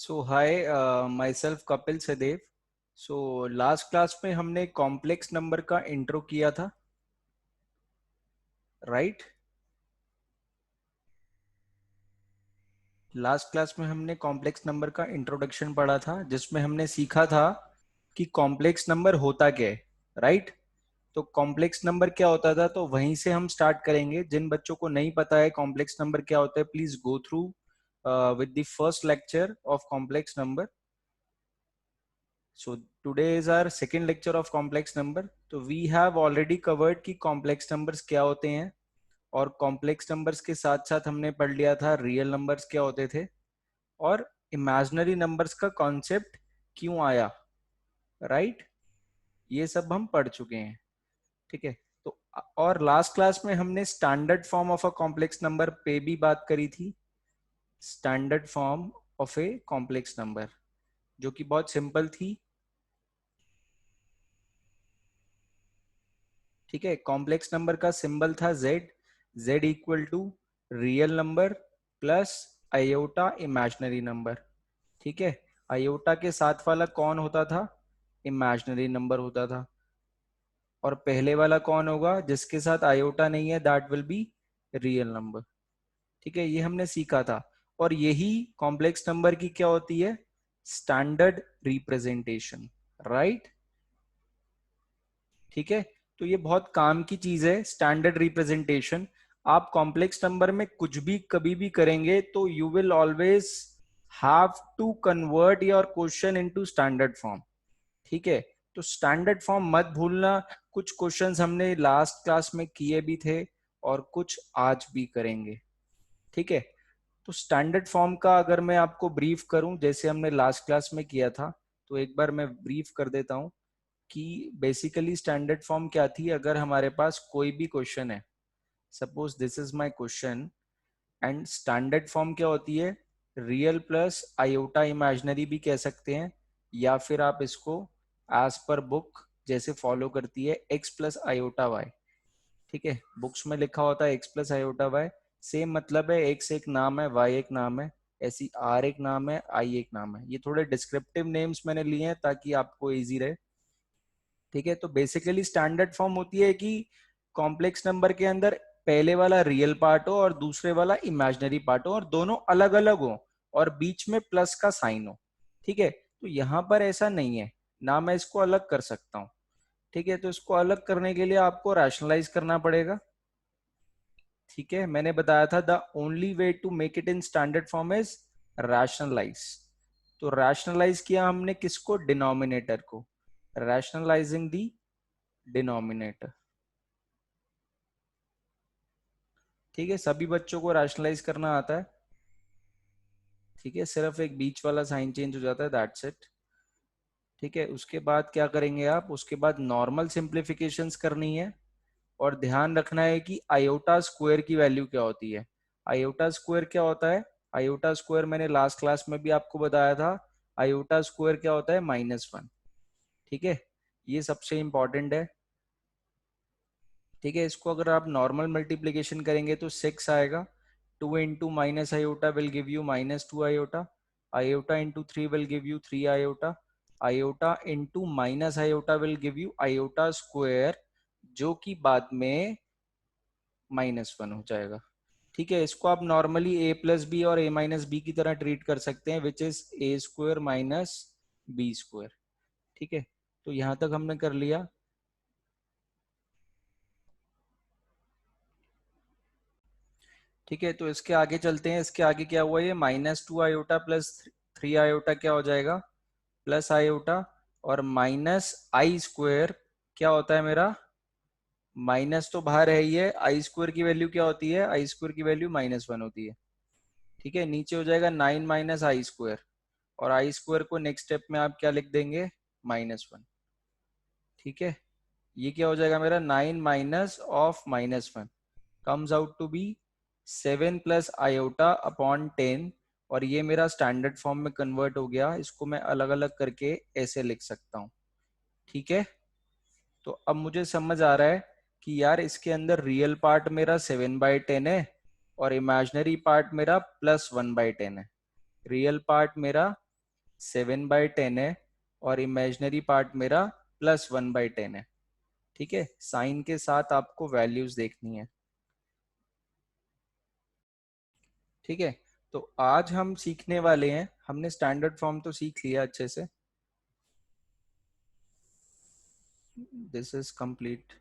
सो hi, myself Kapil Sadev. So last class में हमने complex number का इंट्रो किया था, राइट? लास्ट क्लास में हमने कॉम्प्लेक्स नंबर का इंट्रोडक्शन पढ़ा था, जिसमें हमने सीखा था कि कॉम्प्लेक्स नंबर होता क्या है, राइट? तो कॉम्प्लेक्स नंबर क्या होता था, तो वहीं से हम स्टार्ट करेंगे। जिन बच्चों को नहीं पता है कॉम्प्लेक्स नंबर क्या होता है, please go through with the first lecture of complex number. So today is our second lecture of complex number. तो we have already covered कि complex numbers क्या होते हैं, और complex numbers के साथ साथ हमने पढ़ लिया था real numbers क्या होते थे, और imaginary numbers का concept क्यों आया, right? ये सब हम पढ़ चुके हैं, ठीक है। तो और लास्ट क्लास में हमने standard form of a complex number पे भी बात करी थी। Standard form of a complex number जो कि बहुत सिंपल थी, ठीक है। कॉम्प्लेक्स नंबर का सिंबल था z. Z equal to real number plus iota imaginary number, ठीक है। आयोटा के साथ वाला कौन होता था? इमेजिनरी नंबर होता था। और पहले वाला कौन होगा जिसके साथ आयोटा नहीं है? That will be real number, ठीक है। ये हमने सीखा था। और यही कॉम्प्लेक्स नंबर की क्या होती है? Standard representation, right? ठीक है। तो ये बहुत काम की चीज है, स्टैंडर्ड रिप्रेजेंटेशन। आप कॉम्प्लेक्स नंबर में कुछ भी कभी भी करेंगे तो you will always have to convert your question into standard form, ठीक है। तो स्टैंडर्ड फॉर्म मत भूलना। कुछ क्वेश्चंस हमने लास्ट क्लास में किए भी थे और कुछ आज भी करेंगे, ठीक है। तो स्टैंडर्ड फॉर्म का अगर मैं आपको ब्रीफ करूं जैसे हमने लास्ट क्लास में किया था, तो एक बार मैं ब्रीफ कर देता हूं कि बेसिकली स्टैंडर्ड फॉर्म क्या थी। अगर हमारे पास कोई भी क्वेश्चन है, suppose this is my question, and standard form क्या होती है? रियल प्लस आयोटा इमेजिनरी भी कह सकते हैं, या फिर आप इसको एज पर बुक जैसे फॉलो करती है एक्स प्लस आयोटा वाई, ठीक है। बुक्स में लिखा होता है x plus iota y, same मतलब है। एक्स एक नाम है, वाई एक नाम है, ऐसी आर एक नाम है, आई एक नाम है। ये थोड़े डिस्क्रिप्टिव नेम्स मैंने लिए हैं ताकि आपको इजी रहे, ठीक है। तो बेसिकली स्टैंडर्ड फॉर्म होती है कि कॉम्प्लेक्स नंबर के अंदर पहले वाला रियल पार्ट हो और दूसरे वाला इमेजिनरी पार्ट हो, और दोनों अलग अलग हो, और बीच में प्लस का साइन हो, ठीक है। तो यहाँ पर ऐसा नहीं है ना, मैं इसको अलग कर सकता हूँ, ठीक है। तो इसको अलग करने के लिए आपको रैशनलाइज करना पड़ेगा, ठीक है। मैंने बताया था the only way to make it in standard form is rationalise. तो रैशनलाइज किया हमने किसको? डिनोमिनेटर को। रैशनलाइजिंग दी डिनोमिनेटर, ठीक है। सभी बच्चों को रैशनलाइज करना आता है, ठीक है। सिर्फ एक बीच वाला साइन चेंज हो जाता है, दैट्स इट, ठीक है। उसके बाद क्या करेंगे आप? उसके बाद नॉर्मल सिंप्लीफिकेशंस करनी है, और ध्यान रखना है कि आयोटा स्क्वायर की वैल्यू क्या होती है। आयोटा स्क्वायर क्या होता है? आयोटा स्क्वायर मैंने लास्ट क्लास में भी आपको बताया था। आयोटा स्क्वायर क्या होता है? -1, ठीक है। ये सबसे इंपॉर्टेंट है, ठीक है। इसको अगर आप नॉर्मल मल्टीप्लीकेशन करेंगे तो 6 आएगा। 2 into minus iota will give you -2 iota. Iota into 3 will give you 3 iota. Iota into minus iota will give you iota square, जो कि बाद में -1 हो जाएगा, ठीक है। इसको आप नॉर्मली a प्लस बी और a माइनस बी की तरह ट्रीट कर सकते हैं, which is a square minus b square, ठीक है। तो यहां तक हमने कर लिया, ठीक है। तो इसके आगे चलते हैं। इसके आगे क्या हुआ? ये -2 आयोटा प्लस 3 आयोटा क्या हो जाएगा? प्लस आयोटा, और माइनस आई स्क्वायर क्या होता है मेरा? माइनस तो बाहर है ही है, आई स्क्वायर की वैल्यू क्या होती है? आई स्क्वायर की वैल्यू -1 होती है, ठीक है। नीचे हो जाएगा 9 माइनस आई स्क्वायर, और आई स्क्वायर को नेक्स्ट स्टेप में आप क्या लिख देंगे? -1, ठीक है। ये क्या हो जाएगा मेरा? 9 minus of -1 comes out to be 7 plus iota upon 10, और ये मेरा स्टैंडर्ड फॉर्म में कन्वर्ट हो गया। इसको मैं अलग अलग करके ऐसे लिख सकता हूँ, ठीक है। तो अब मुझे समझ आ रहा है कि यार इसके अंदर रियल पार्ट मेरा 7/10 है, और इमेजिनरी पार्ट मेरा +1/10 है। रियल पार्ट मेरा 7/10 है और इमेजिनरी पार्ट मेरा +1/10 है। ठीक है, साइन के साथ आपको वैल्यूज देखनी है। ठीक है, तो आज हम सीखने वाले हैं, हमने स्टैंडर्ड फॉर्म तो सीख लिया अच्छे से, दिस इज कंप्लीट।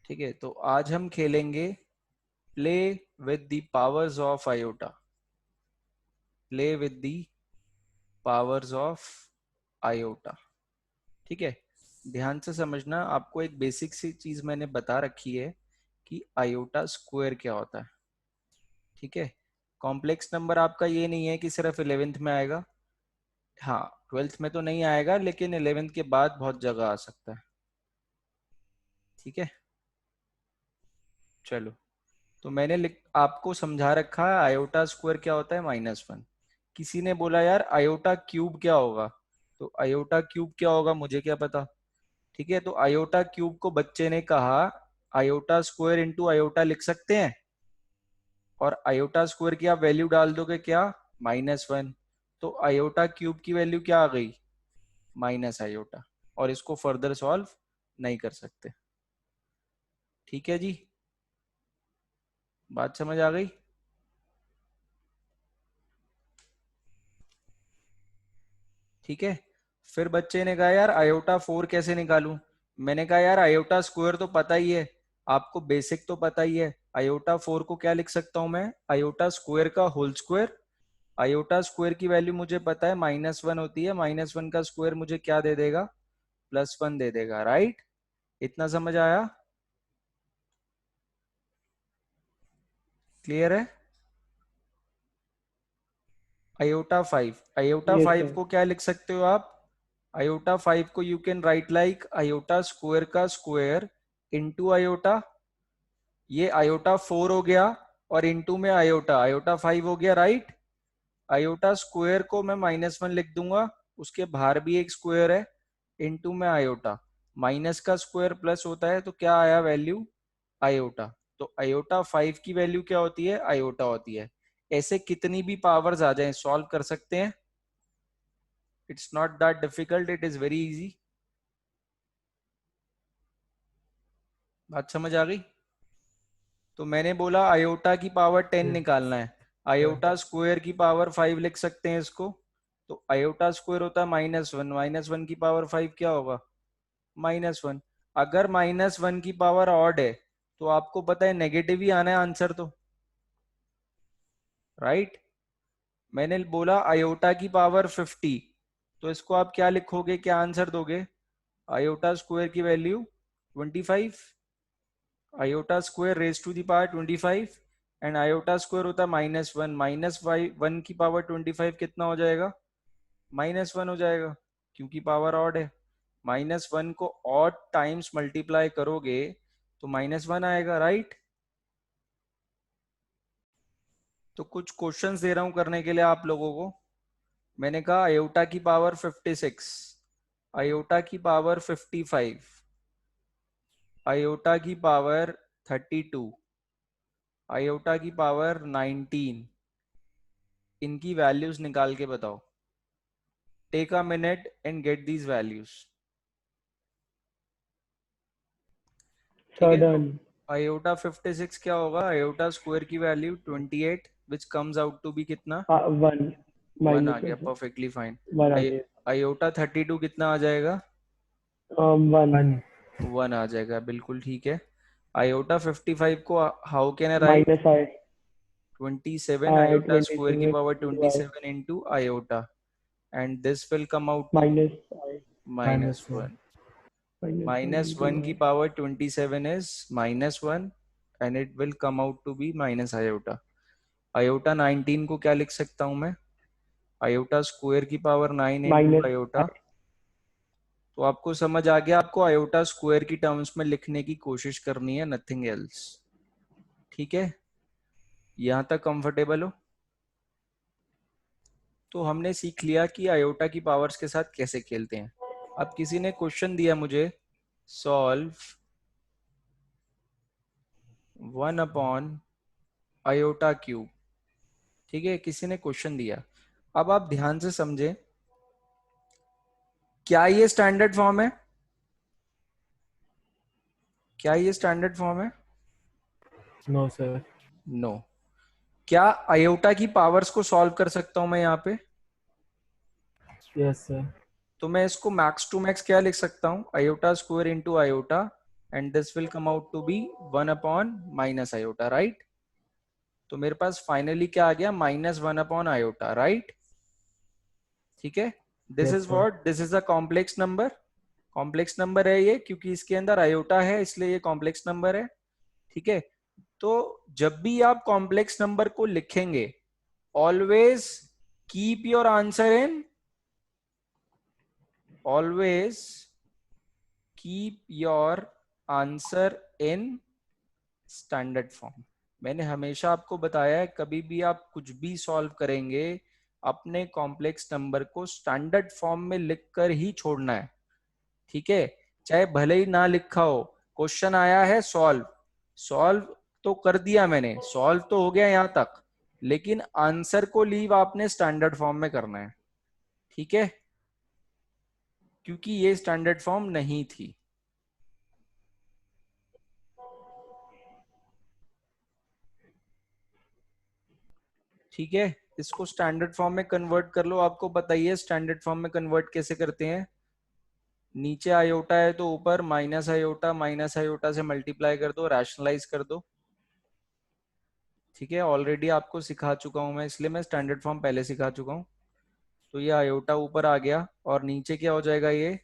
ठीक है, तो आज हम खेलेंगे play with the powers of iota, play with the powers of iota. ठीक है, ध्यान से समझना, आपको एक बेसिक सी चीज मैंने बता रखी है कि आयोटा स्क्वायर क्या होता है। ठीक है, कॉम्प्लेक्स नंबर आपका ये नहीं है कि सिर्फ 11th में आएगा, हाँ 12th में तो नहीं आएगा, लेकिन 11th के बाद बहुत जगह आ सकता है। ठीक है, चलो, तो मैंने आपको समझा रखा है आयोटा स्क्वायर क्या होता है, -1। किसी ने बोला यार आयोटा क्यूब क्या होगा, तो आयोटा क्यूब क्या होगा मुझे क्या पता। ठीक है, तो आयोटा क्यूब को बच्चे ने कहा आयोटा स्क्वायर इंटू आयोटा लिख सकते हैं, और आयोटा स्क्वायर की आप वैल्यू डाल दोगे क्या, -1, तो आयोटा क्यूब की वैल्यू क्या आ गई, माइनस आयोटा, और इसको फर्दर सॉल्व नहीं कर सकते। ठीक है जी, बात समझ आ गई। ठीक है, फिर बच्चे ने कहा यार आयोटा 4 कैसे निकालूं। मैंने कहा यार आयोटा स्क्वायर तो पता ही है आपको, बेसिक तो पता ही है। आयोटा 4 को क्या लिख सकता हूं मैं, आयोटा स्क्वायर का होल स्क्वायर। आयोटा स्क्वायर की वैल्यू मुझे पता है -1 होती है, -1 का स्क्वायर मुझे क्या दे देगा, +1 दे देगा, राइट। इतना समझ आया, क्लियर है। Iota yes 5 sir. को क्या लिख सकते हो आप, आयोटा 5 को you can write like iota square का स्क्वायर इंटू आयोटा, ये आयोटा 4 हो गया, और इंटू में आयोटा, आयोटा 5 हो गया, राइट। आयोटा स्क्वायर को मैं -1 लिख दूंगा, उसके बाहर भी एक स्क्वायर है, इंटू में आयोटा, माइनस का स्क्वायर प्लस होता है, तो क्या आया वैल्यू, आयोटा। तो आयोटा 5 की वैल्यू क्या होती है, आयोटा होती है। ऐसे कितनी भी पावर्स आ जाएं सॉल्व कर सकते हैं, it's not that difficult, it is very easy. बात समझ आ गई। तो मैंने बोला आयोटा की पावर 10 यस निकालना है, सर। आयोटा स्क्वायर की पावर 5 लिख सकते हैं इसको। तो आयोटा स्क्वायर होता है -1, -1 की पावर 5 क्या होगा, -1। अगर -1 की पावर ऑड है तो आपको पता है नेगेटिव ही आना है आंसर तो, राइट। मैंने बोला आयोटा की पावर 50, तो इसको आप क्या लिखोगे, क्या आंसर दोगे, आयोटा स्क्वायर की value 25, iota square raise to the power 25, and iota square होता है -1, -1 की पावर 25 कितना हो जाएगा, -1 हो जाएगा, क्योंकि पावर ऑड है। -1 को ऑड टाइम्स मल्टीप्लाई करोगे तो -1 आएगा, राइट। तो कुछ क्वेश्चंस दे रहा हूं करने के लिए आप लोगों को। मैंने कहा आयोटा की पावर 56, आयोटा की पावर 55, आयोटा की पावर 32, आयोटा की पावर 19, इनकी वैल्यूज निकाल के बताओ। Take a minute and get these values. ठीक सर है, तो डन। आयोटा 56 क्या होगा, आयोटा स्क्वायर की value 28, which comes out to be कितना, 1 1 आ -1 गया, सर। Perfectly fine. 1 आ गया। आयोटा 32 कितना आ जाएगा, 1 1 आ जाएगा, बिल्कुल ठीक है। आयोटा 55 को how can I write, minus i 27 iota square की 27 power into i 27 into iota, and this will come out to be minus i -1। -1 -1 into की i power 27 is -1, and it will come out to be minus iota। Iota 19 को क्या लिख सकता हूं मैं, iota square की power 9 into minus iota. आई। तो आपको समझ आ गया, आपको आयोटा स्क्वायर की टर्म्स में लिखने की कोशिश करनी है, नथिंग एल्स। ठीक है, यहां तक कंफर्टेबल हो। तो हमने सीख लिया कि आयोटा की पावर्स के साथ कैसे खेलते हैं। अब किसी ने क्वेश्चन दिया मुझे, सॉल्व 1 अपॉन आयोटा क्यूब। ठीक है, किसी ने क्वेश्चन दिया, अब आप ध्यान से समझे, क्या ये स्टैंडर्ड फॉर्म है? क्या ये स्टैंडर्ड फॉर्म है? No sir. नो। क्या आयोटा की पावर्स को सॉल्व कर सकता हूं मैं यहाँ पे? Yes sir. तो मैं इसको मैक्स टू मैक्स क्या लिख सकता हूँ, iota square into iota, and this will come out to be 1/- iota, right? तो मेरे पास फाइनली क्या आ गया, -1/आयोटा, राइट? ठीक है। This yes is sir. What, this is a complex number. Complex number है ये, क्योंकि इसके अंदर आयोटा है, इसलिए ये कॉम्प्लेक्स नंबर है। ठीक है। तो जब भी आप कॉम्प्लेक्स नंबर को लिखेंगे, always keep your answer in, always keep your answer in standard form. मैंने हमेशा आपको बताया है, कभी भी आप कुछ भी सॉल्व करेंगे, अपने कॉम्प्लेक्स नंबर को स्टैंडर्ड फॉर्म में लिखकर ही छोड़ना है। ठीक है। चाहे भले ही ना लिखा हो, क्वेश्चन आया है सॉल्व, सॉल्व तो कर दिया मैंने, सॉल्व तो हो गया यहां तक, लेकिन आंसर को लीव आपने स्टैंडर्ड फॉर्म में करना है। ठीक है, क्योंकि ये स्टैंडर्ड फॉर्म नहीं थी। ठीक है, इसको स्टैंडर्ड फॉर्म में कन्वर्ट कर लो। आपको बताइए स्टैंडर्ड फॉर्म में कन्वर्ट कैसे करते हैं? नीचे आयोटा है तो ऊपर -आयोटा, -आयोटा से मल्टीप्लाई कर दो, रैशनलाइज कर दो। ठीक है, ऑलरेडी आपको सिखा चुका हूं मैं, इसलिए मैं स्टैंडर्ड फॉर्म पहले सिखा चुका हूं। तो ये आयोटा ऊपर आ गया, और नीचे क्या हो जाएगा, ये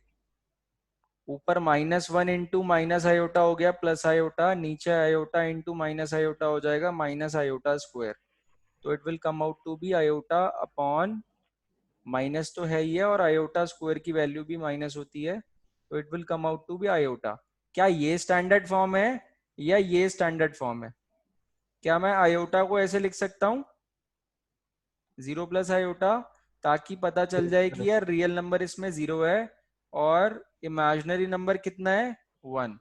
ऊपर -1 इंटू माइनस आयोटा हो गया प्लस आयोटा, नीचे आयोटा इंटू माइनस आयोटा हो जाएगा माइनस आयोटा स्क्वायर। तो it will come out to be iota upon, minus तो है ही है, और आयोटा स्क्वायर की वैल्यू भी माइनस होती है, तो it will come out to be iota. क्या ये स्टैंडर्ड फॉर्म है या ये स्टैंडर्ड फॉर्म है? क्या मैं आयोटा को ऐसे लिख सकता हूं, 0 + आयोटा, ताकि पता चल यस जाए सर। कि यार रियल नंबर इसमें 0 है और इमेजिनरी नंबर कितना है, 1।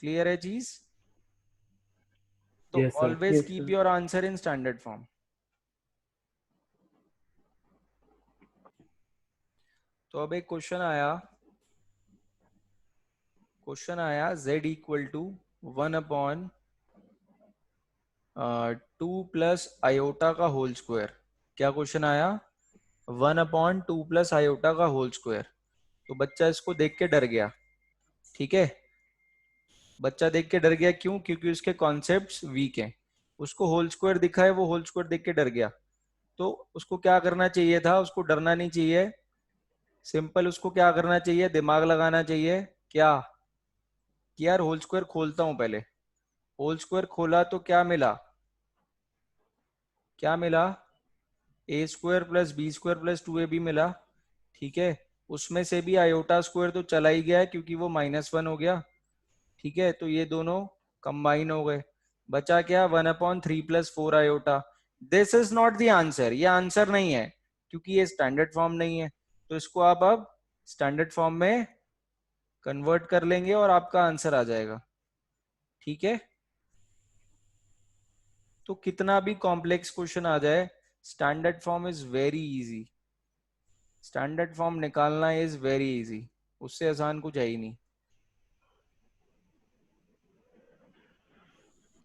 क्लियर है चीज? तो yes sir. Always yes keep sir. Your answer in standard form. तो अब एक क्वेश्चन आया z इक्वल टू 1/2 + आयोटा का होल स्क्वायर। क्या क्वेश्चन आया? 1/2 + आयोटा का होल स्क्वायर। तो बच्चा इसको देख के डर गया। ठीक है, बच्चा देख के डर गया, क्यों? क्योंकि उसके कॉन्सेप्ट्स वीक हैं। उसको होल स्क्वायर दिखा है, वो होल स्क्वायर देख के डर गया। तो उसको क्या करना चाहिए था, उसको डरना नहीं चाहिए। सिंपल, उसको क्या करना चाहिए, दिमाग लगाना चाहिए। क्या कि यार होल स्क्वायर खोलता हूं पहले। होल स्क्वायर खोला तो क्या मिला, क्या मिला, a² + b² + 2ab मिला। ठीक है, उसमें से भी आयोटा स्क्वायर तो चला ही गया है, क्योंकि वो -1 हो गया। ठीक है, तो ये दोनों कंबाइन हो गए। बचा क्या, 1/3 + 4 iota. This is not the answer, ये आंसर नहीं है, क्योंकि ये स्टैंडर्ड फॉर्म नहीं है। तो इसको आप अब स्टैंडर्ड फॉर्म में कन्वर्ट कर लेंगे और आपका आंसर आ जाएगा। ठीक है, तो कितना भी कॉम्प्लेक्स क्वेश्चन आ जाए, standard form is very easy. Standard form निकालना इज वेरी इजी, उससे आसान कुछ है ही नहीं।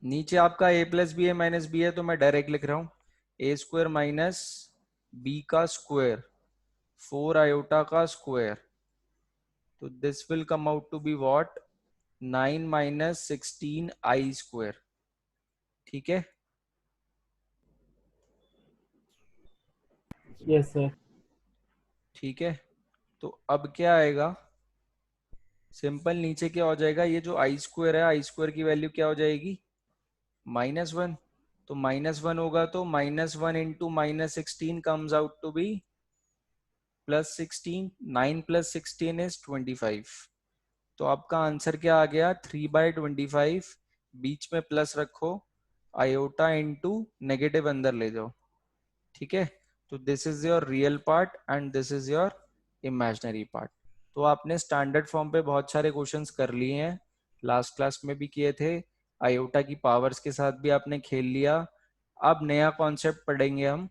नीचे आपका a + b है तो मैं डायरेक्ट लिख रहा हूं, a² - b का स्क्वायर 4 आयोटा का स्क्वायर। तो this will come out to be what, 9 - 16i²। ठीक है, यस सर। ठीक है। तो अब क्या आएगा, सिंपल, नीचे क्या हो जाएगा, ये जो i² है, i² की वैल्यू क्या हो जाएगी, -1। तो -1 होगा तो -1 into -16 comes out to be +16। 9 + 16 is 25। तो आपका आंसर क्या आ गया, 3/25। बीच में प्लस रखो, आयोटा इंटू नेगेटिव अंदर ले जाओ। ठीक है, तो this is your real part and this is your imaginary part. तो आपने स्टैंडर्ड फॉर्म पे बहुत सारे क्वेश्चंस कर लिए हैं, लास्ट क्लास में भी किए थे, आयोटा की पावर्स के साथ भी आपने खेल लिया। अब नया कॉन्सेप्ट पढ़ेंगे हम,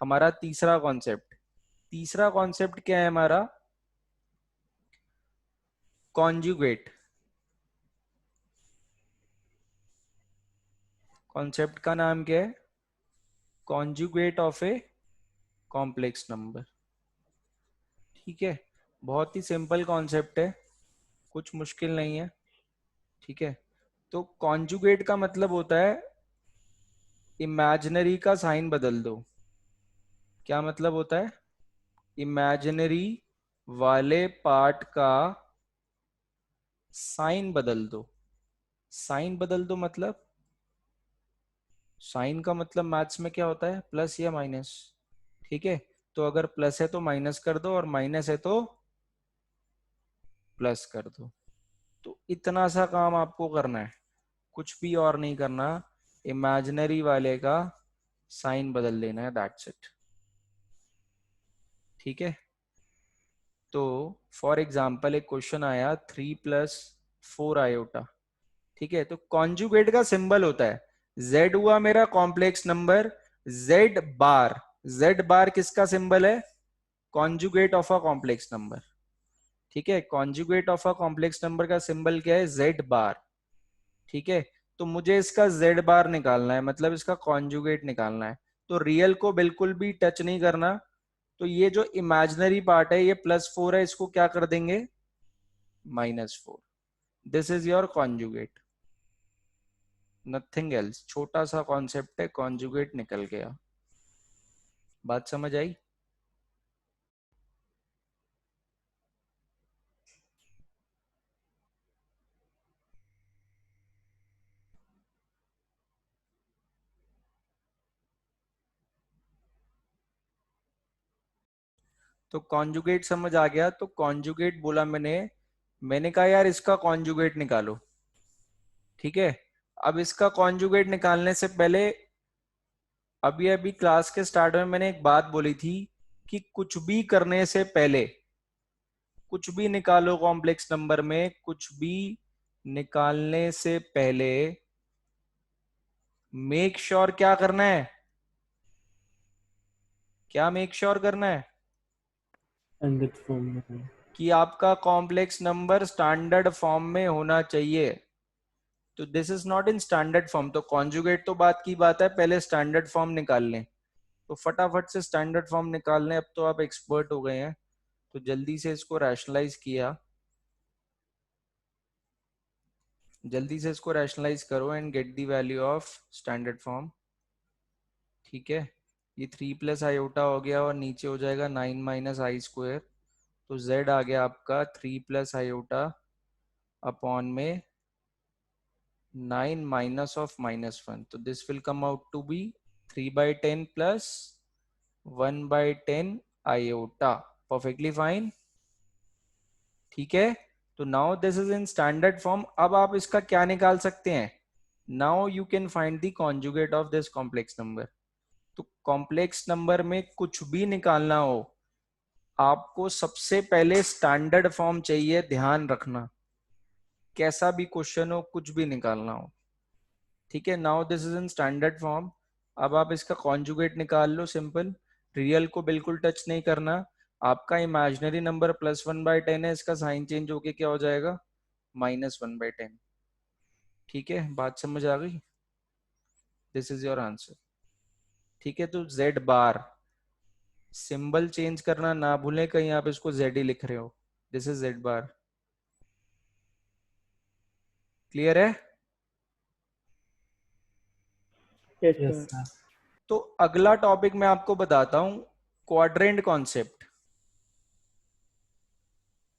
हमारा तीसरा कॉन्सेप्ट क्या है हमारा? कॉन्जुगेट। कॉन्सेप्ट का नाम क्या है? Conjugate of a complex number. ठीक है, बहुत ही सिंपल कॉन्सेप्ट है, कुछ मुश्किल नहीं है। ठीक है, तो कॉन्जुगेट का मतलब होता है इमेजिनरी का साइन बदल दो। क्या मतलब होता है? इमेजिनरी वाले पार्ट का साइन बदल दो। साइन बदल दो मतलब, साइन का मतलब मैथ्स में क्या होता है? प्लस या माइनस। ठीक है, तो अगर प्लस है तो माइनस कर दो और माइनस है तो प्लस कर दो। तो इतना सा काम आपको करना है, कुछ भी और नहीं करना। इमेजिनरी वाले का साइन बदल देना है, दैट्स इट। ठीक है, तो फॉर एग्जाम्पल एक क्वेश्चन आया 3 + 4 आयोटा। ठीक है, तो कॉन्जुगेट का सिंबल होता है z, हुआ मेरा कॉम्प्लेक्स नंबर z बार। z बार किसका सिंबल है? Conjugate of a complex number. ठीक है, conjugate of a complex number का सिंबल क्या है? z बार। ठीक है, तो मुझे इसका z बार निकालना है, मतलब इसका कॉन्जुगेट निकालना है। तो रियल को बिल्कुल भी टच नहीं करना। तो ये जो इमेजिनरी पार्ट है ये +4 है, इसको क्या कर देंगे? -4। This is your conjugate, nothing else. छोटा सा कॉन्सेप्ट है, कॉन्जुगेट निकल गया। बात समझ आई? तो कॉन्जुगेट समझ आ गया। तो कॉन्जुगेट बोला मैंने, मैंने कहा यार इसका कॉन्जुगेट निकालो। ठीक है, अब इसका कॉन्जुगेट निकालने से पहले, अभी अभी क्लास के स्टार्ट में मैंने एक बात बोली थी कि कुछ भी करने से पहले, कुछ भी निकालो कॉम्प्लेक्स नंबर में, कुछ भी निकालने से पहले मेक श्योर क्या करना है? क्या मेक श्योर करना है? स्टैंडर्ड फॉर्म में है। कि आपका कॉम्प्लेक्स नंबर स्टैंडर्ड फॉर्म में होना चाहिए। तो this is not in standard form, तो कॉन्जुगेट तो बात की बात है, पहले स्टैंडर्ड फॉर्म निकाल लें। तो फटाफट से स्टैंडर्ड फॉर्म निकाल लें, अब तो आप एक्सपर्ट हो गए हैं। तो जल्दी से इसको रैशनलाइज किया, जल्दी से इसको रैशनलाइज करो and get the value of standard form. ठीक है, ये 3 + i हो गया और नीचे हो जाएगा 9 - i²। तो z आ गया आपका 3 + i अपॉन में 9 - (-1). तो this will come out to be 3/10 + 1/10 iota. Perfectly fine. ठीक है, तो now this is in standard form. अब आप इसका क्या निकाल सकते हैं? Now you can find the conjugate of this complex number. तो कॉम्प्लेक्स नंबर में कुछ भी निकालना हो, आपको सबसे पहले स्टैंडर्ड फॉर्म चाहिए, ध्यान रखना। कैसा भी क्वेश्चन हो, कुछ भी निकालना हो। ठीक है, now this is in standard form. अब आप इसका कॉन्जुगेट निकाल लो, सिंपल। रियल को बिल्कुल टच नहीं करना। आपका इमेजिनरी नंबर +1/10 है, इसका साइन चेंज होके क्या हो जाएगा? -1/10। ठीक है, बात समझ आ गई? This is your answer. ठीक है, तो z बार, सिंबल चेंज करना ना भूलें, कहीं आप इसको z ही लिख रहे हो। This is z bar. Clear है? Yes yes sir. सर। तो अगला टॉपिक मैं आपको बताता हूं, क्वाड्रेंट कॉन्सेप्ट।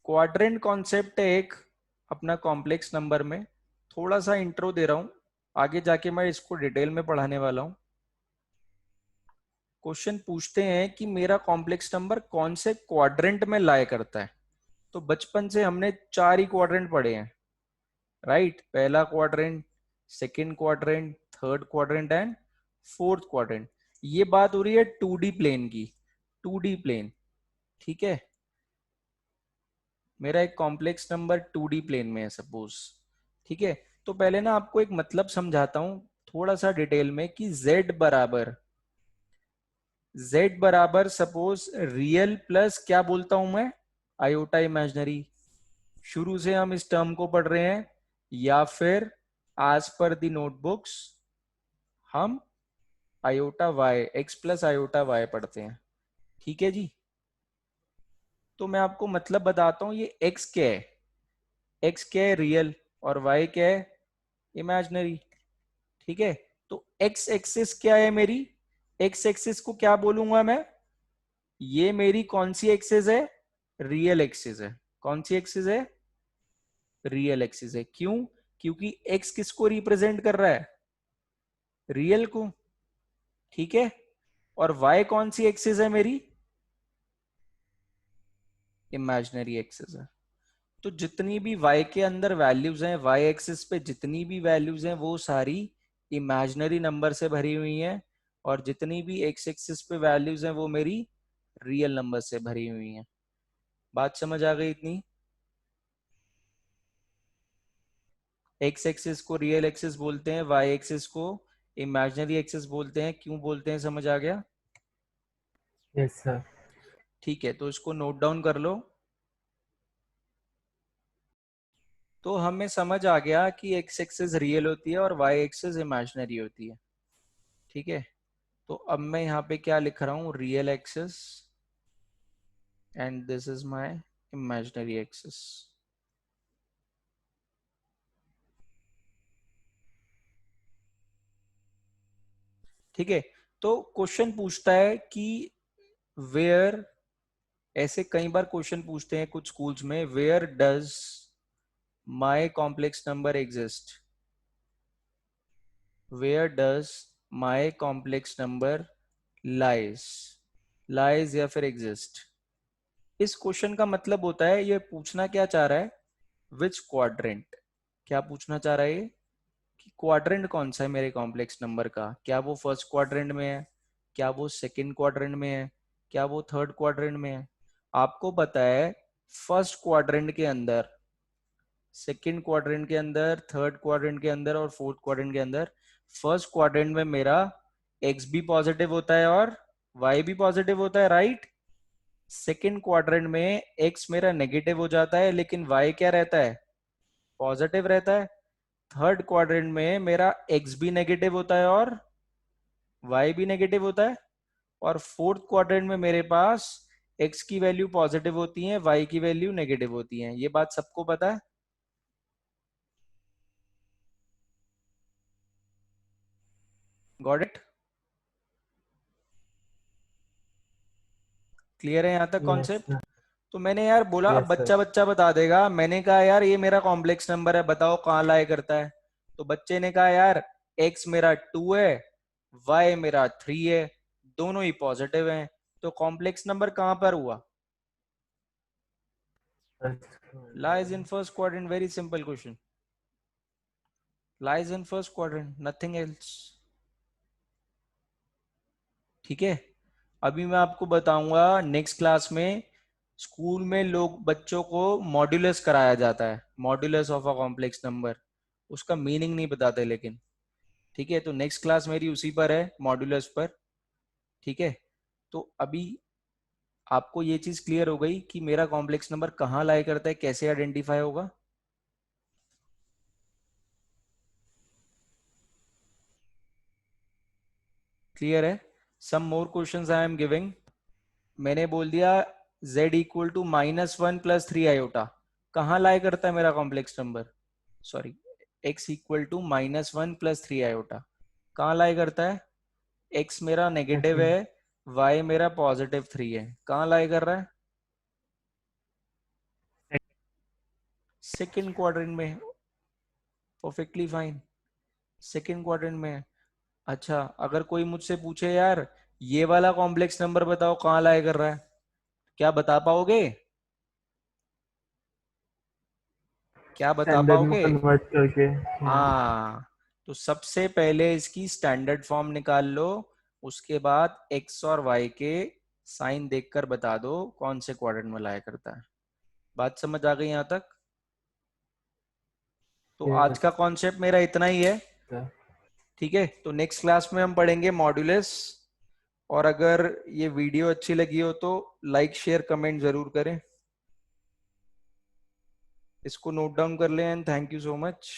क्वाड्रेंट कॉन्सेप्ट है एक अपना कॉम्प्लेक्स नंबर में। थोड़ा सा इंट्रो दे रहा हूं, आगे जाके मैं इसको डिटेल में पढ़ाने वाला हूं। क्वेश्चन पूछते हैं कि मेरा कॉम्प्लेक्स नंबर कौन से क्वाड्रेंट में लाया करता है। तो बचपन से हमने 4 ही क्वाड्रेंट पढ़े हैं, राइट? पहला quadrant, second quadrant, third quadrant and fourth quadrant. ये बात हो रही है 2D प्लेन की, 2D प्लेन। ठीक है, मेरा एक कॉम्प्लेक्स नंबर 2D प्लेन में है सपोज। ठीक है, तो पहले ना आपको एक मतलब समझाता हूं थोड़ा सा डिटेल में कि z बराबर z बराबर सपोज रियल प्लस क्या बोलता हूं मैं, आयोटा इमेजनरी। शुरू से हम इस टर्म को पढ़ रहे हैं, या फिर एज पर द नोटबुक्स हम iota y x plus iota y पढ़ते हैं। ठीक है जी। तो मैं आपको मतलब बताता हूं, ये x क्या है, x क्या है रियल और y क्या है इमेजिनरी। ठीक है, तो x एक्सिस क्या है मेरी, x एक्सिस को क्या बोलूंगा मैं, ये मेरी कौन सी एक्सिस है, रियल एक्सिस है। कौन सी एक्सिस है, रियल एक्सिस है। क्यों, क्योंकि x किसको रिप्रेजेंट कर रहा है, रियल को। ठीक है, और y कौन सी एक्सिस है मेरी, इमेजिनरी एक्सिस है। तो जितनी भी y के अंदर वैल्यूज हैं, y एक्सिस पे जितनी भी वैल्यूज हैं वो सारी इमेजिनरी नंबर से भरी हुई हैं, और जितनी भी x एक्सिस पे वैल्यूज हैं वो मेरी रियल नंबर से भरी हुई हैं। बात समझ आ गई इतनी। x एक्सिस को रियल एक्सिस बोलते हैं, y एक्सिस को इमेजिनरी एक्सिस बोलते हैं। क्यों बोलते हैं, समझ आ गया। Yes, sir. ठीक है, तो इसको नोट डाउन कर लो। तो हमें समझ आ गया कि x एक्सिस रियल होती है और y एक्सिस इमेजिनरी होती है। ठीक है, तो अब मैं यहाँ पे क्या लिख रहा हूँ, real axis and this is my imaginary axis. ठीक है, तो क्वेश्चन पूछता है कि वेयर, ऐसे कई बार क्वेश्चन पूछते हैं कुछ स्कूल्स में, where does my complex number exist, where does my complex number lies, lies या फिर एग्जिस्ट। इस क्वेश्चन का मतलब होता है, ये पूछना क्या चाह रहा है, विच क्वाड्रेंट, क्या पूछना चाह रहा है ये, कि क्वाड्रेंट कौन सा है मेरे कॉम्प्लेक्स नंबर का, क्या वो फर्स्ट क्वाड्रेंट में है, क्या वो सेकंड क्वाड्रेंट में है, क्या वो थर्ड क्वाड्रेंट में है। आपको पता है फर्स्ट क्वाड्रेंट के अंदर, सेकंड क्वाड्रेंट के अंदर, थर्ड क्वाड्रेंट के अंदर और फोर्थ क्वाड्रेंट के अंदर, फर्स्ट क्वाड्रेंट में मेरा एक्स भी पॉजिटिव होता है और वाई भी पॉजिटिव होता है, राइट। सेकंड क्वाड्रेंट में एक्स मेरा नेगेटिव हो जाता है लेकिन वाई क्या रहता है, पॉजिटिव रहता है। थर्ड क्वाड्रेंट में मेरा एक्स भी नेगेटिव होता है और वाई भी नेगेटिव होता है। और फोर्थ क्वाड्रेंट में मेरे पास एक्स की वैल्यू पॉजिटिव होती है, वाई की वैल्यू नेगेटिव होती है। ये बात सबको पता है, गॉट इट, क्लियर है यहाँ तक Yes, कॉन्सेप्ट। sir. तो मैंने यार बोला, अब Yes, sir. बच्चा बच्चा बता देगा, मैंने कहा यार ये मेरा कॉम्प्लेक्स नंबर है, बताओ कहाँ लाया करता है। तो बच्चे ने कहा यार एक्स मेरा 2 है, वाई मेरा 3 है, दोनों ही पॉजिटिव हैं, तो कॉम्प्लेक्स नंबर कहाँ पर हुआ, First lies in quadrant. First quadrant. Very simple question, lies in first quadrant, nothing else. ठीक है, अभी मैं आपको बताऊंगा नेक्स्ट क्लास में, स्कूल में लोग बच्चों को मॉड्यूलस कराया जाता है, modulus of a complex number, उसका मीनिंग नहीं बताते लेकिन। ठीक है, तो नेक्स्ट क्लास मेरी उसी पर है, मॉड्यूलस पर। ठीक है, तो अभी आपको ये चीज क्लियर हो गई कि मेरा कॉम्प्लेक्स नंबर कहाँ लाई करता है, कैसे आइडेंटिफाई होगा। क्लियर है। Some more questions I am giving. मैंने बोल दिया z इक्वल टू -1 + 3 i, कहाँ लाई करता है मेरा complex number, sorry, x equal to -1 + 3 i, कहाँ लाई करता है, x मेरा नेगेटिव Second. है, y मेरा +3 है, कहाँ लाई कर रहा है, सेकेंड क्वाड्रेंट में, परफेक्टली फाइन, सेकेंड क्वाड्रेंट में। अच्छा, अगर कोई मुझसे पूछे यार ये वाला कॉम्प्लेक्स नंबर बताओ कहाँ लाई कर रहा है, क्या बता पाओगे, क्या बता Standard में पाओगे। convert करके. Yeah. हाँ, तो सबसे पहले इसकी स्टैंडर्ड फॉर्म निकाल लो, उसके बाद एक्स और वाई के साइन देखकर बता दो कौन से क्वाड्रेंट में लाया करता है। बात समझ आ गई यहाँ तक। तो आज Yes, का कॉन्सेप्ट मेरा इतना ही है। sir. ठीक है, तो नेक्स्ट क्लास में हम पढ़ेंगे मॉड्यूलस और अगर ये वीडियो अच्छी लगी हो तो लाइक शेयर कमेंट जरूर करें। इसको नोट डाउन कर लें and thank you so much.